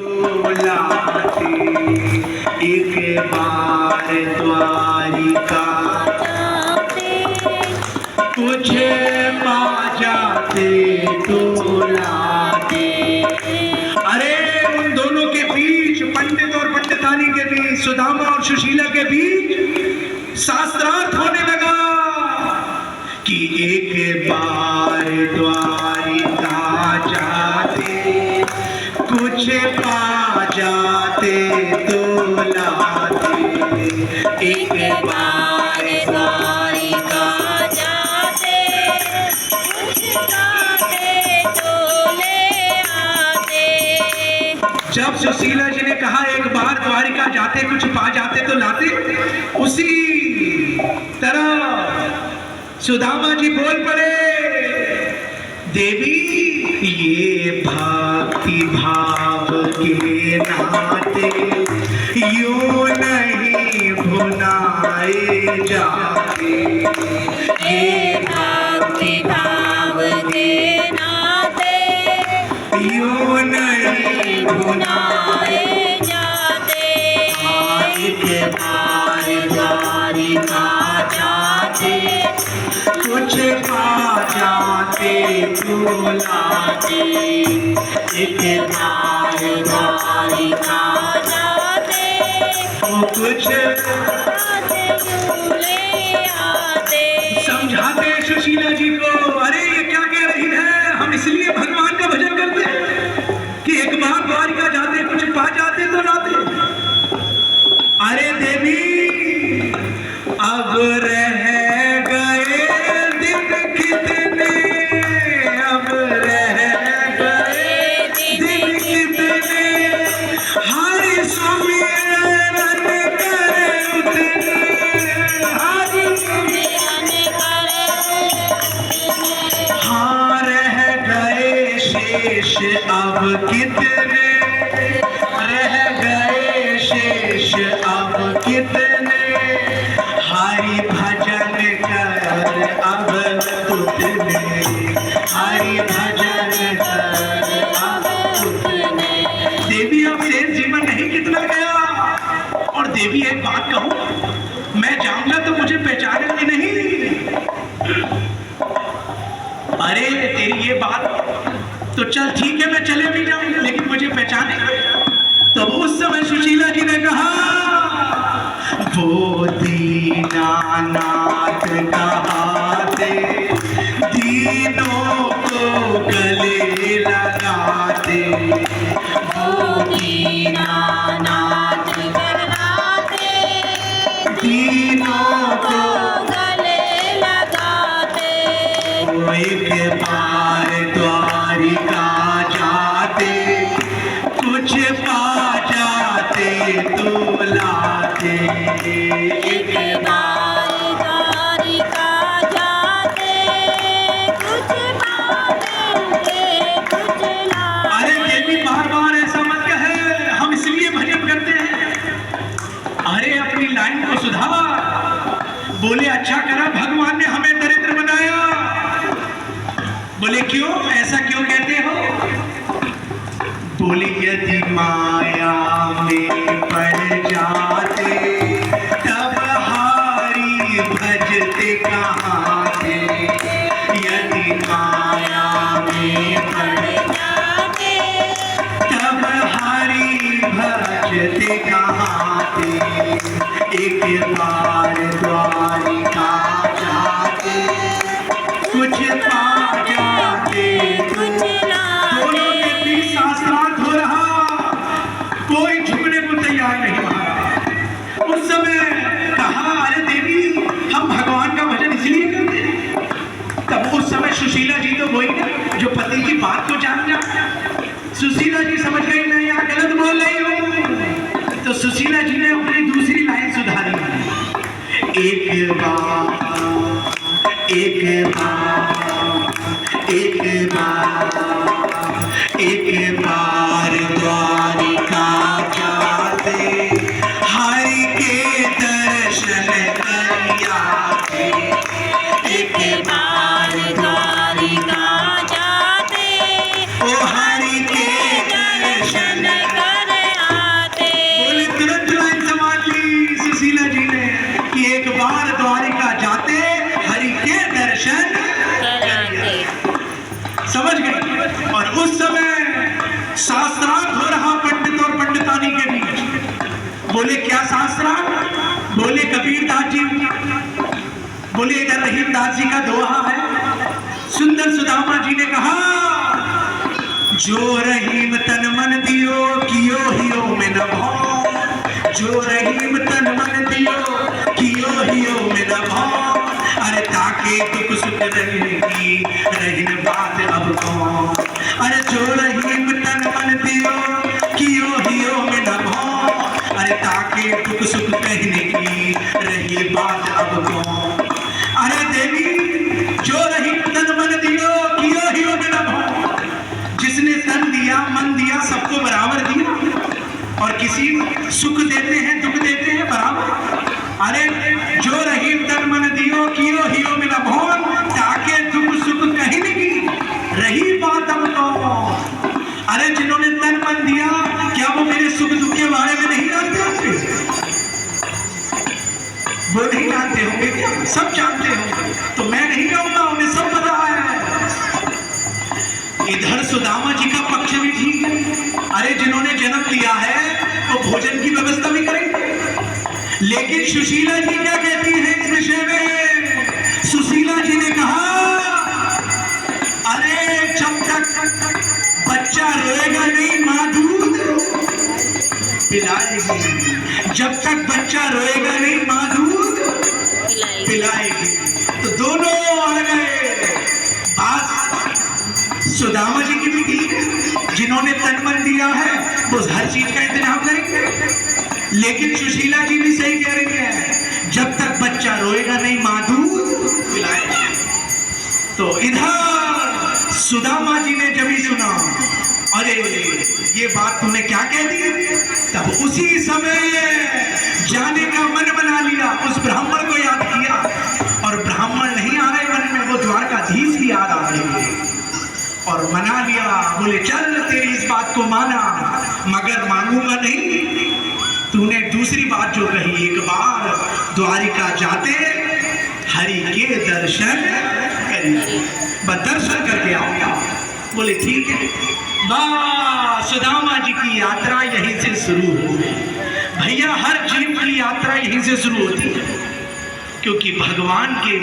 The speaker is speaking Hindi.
एक बार द्वारिका तुझे पा जाते तो लाते। अरे उन दोनों के बीच, पंडित और पंडितानी के बीच, सुदामा और सुशीला के बीच शास्त्रार्थ होने लगा कि एक बार द्वारिका जाते कुछ पा जाते तो लाते। एक बार द्वारिका जाते कुछ लाते तो ले आते। जब सुशीला जी ने कहा एक बार द्वारिका जाते कुछ पा जाते तो लाते, उसी तरह सुदामा जी बोल पड़े, देवी ये भक्ति भाव के नाते यूं नहीं भुनाए जाते। ये भक्ति भाव के नाते यूं नहीं भुनाए जाते। एक बार द्वारिका जाते कुछ पा जाते तो लाते। एक बार द्वारिका जाते कुछ लाते तो ले आते। समझाते सुशीला जी को, अरे ये क्या कह रही है, हम इसलिए भगवान का भजन करते हैं कि एक बार द्वारिका जाते कुछ पा जाते तो लाते। अरे देवी अब रह गए दिन कितने, अब रह गए दिन कितने, हर सुमिरन करे उतने, हर सुमिरन करे उतने। हाँ रह गए शेष अब कितने, रह गए शेष अब कितने, हरि भजन कर अब उतने, हरि भजन कर अब उतने। देवी अब शेष जीवन नहीं कितना गया। और देवी एक बात कहूं, मैं जाऊंगा तो मुझे पहचानेंगे नहीं। अरे तेरी ये बात तो चल ठीक है, मैं चले भी जाऊंगा, लेकिन मुझे पहचाने। तो उस समय सुशीला जी ने कहा, वो दीनानाथ कहाते दीनों को गले लगाते। वो दीनानाथ कहलाते दीनों को गले लगाते। वो एक बार द्वारिका जाते कुछ पा जाते तो लाते। एक बार द्वारिका जाते कुछ पाते कुछ लाते। अरे देवी बार बार ऐसा मत कहे, हम इसलिए भजन करते हैं। अरे अपनी लाइन को सुधार। बोले अच्छा करा भगवान ने हमें दरिद्र बनाया। बोले क्यों, ऐसा क्यों कहते हो? बोले यदि माया में पड़ जाते तब हारी भजते कहाँ थे। यदि माया में पड़ जाते तब हारी भजते कहाँ थे। एक बार द्वारिका जाते कुछ पा जाते कुछ लाते। शास्त्रार्थ हो रहा, कोई झुकने को तैयार नहीं हुआ। उस समय कहा, अरे देवी हम भगवान का भजन इसलिए करते हैं। तब उस समय सुशीला जी तो वही ना जो पति की बात को जान जा। सुशीला जी समझ गई मैं यहाँ गलत बोल रही हूँ। तो सुशीला जी ने अपनी दूसरी लाइन सुधारी, एक बार एक बार एक बार एक बार द्वारिका जाते हरि के दर्शन कर आते। एक बार द्वारिका जाते ओ हरि के दर्शन कर बोले क्या शास्त्रा? बोले कबीरदास जी, बोले इधर रहीमदास जी का दोहा है। सुंदर सुदामा जी ने कहा, जो रहीम तन मन दियो कियो हियो में न भाव, जो रहीम तन मन दियो कियो हियो में न भाव, अरे ताके दुख सुख रहेगी रहीन बात अब कौन, अरे जो रहीम तन मन दियो कियो हियो में न भाव, अरे ताके दुख सुख कहने की रही बात अब कौन। अरे देवी जो रहीम तन मन दियो कियो हियो में न भाव, जिसने तन दिया मन दिया सबको बराबर दिया, और किसी सुख देते हैं दुख देते हैं बराबर। अरे जो रहीम तन मन दियो कियो हियो में न भौन, ताके दुख सुख कहीं की रही बात अब तो। अरे जिन्होंने तन मन दिया क्या वो मेरे सुख दुख के बारे में नहीं जानते होंगे? वो नहीं जानते होंगे क्या? सब जानते होंगे। तो मैं नहीं कहूंगा, उन्हें सब पता है। इधर सुदामा जी का पक्ष भी ठीक है। अरे जिन्होंने जन्म लिया है तो भोजन की व्यवस्था भी करेंगे, लेकिन सुशीला जी क्या कहती है इस विषय में? सुशीला जी ने कहा, अरे जब तक बच्चा रोएगा नहीं मां दूध पिलाएगी, जब तक बच्चा रोएगा नहीं मां दूध पिलाएगी। तो दोनों अड़ गए। बात सुदामा जी की भी ठीक है, जिन्होंने तन मन दिया है वो हर चीज का इंतजाम करेंगे, लेकिन सुशीला जी भी सही कह रही है, जब तक बच्चा रोएगा नहीं मां दूध पिलाएगी। तो इधर सुदामा जी ने जब ही सुना, अरे ये बात तूने क्या कह दी, तब उसी समय जाने का मन बना लिया, उस ब्राह्मण को याद किया, और ब्राह्मण नहीं आ रहे मन में, वो द्वारकाधीश की याद आ रही है, और मना लिया। बोले चल तेरी इस बात को माना, मगर मानूंगा नहीं, तूने दूसरी बात जो कही, एक बार द्वारिका जाते हरि के दर्शन करिए, बस दर्शन करके आऊंगा। बोले ठीक है। बस सुदामा जी की यात्रा यहीं से शुरू हो गई। भैया हर जीव की यात्रा यहीं से शुरू होती है, क्योंकि भगवान के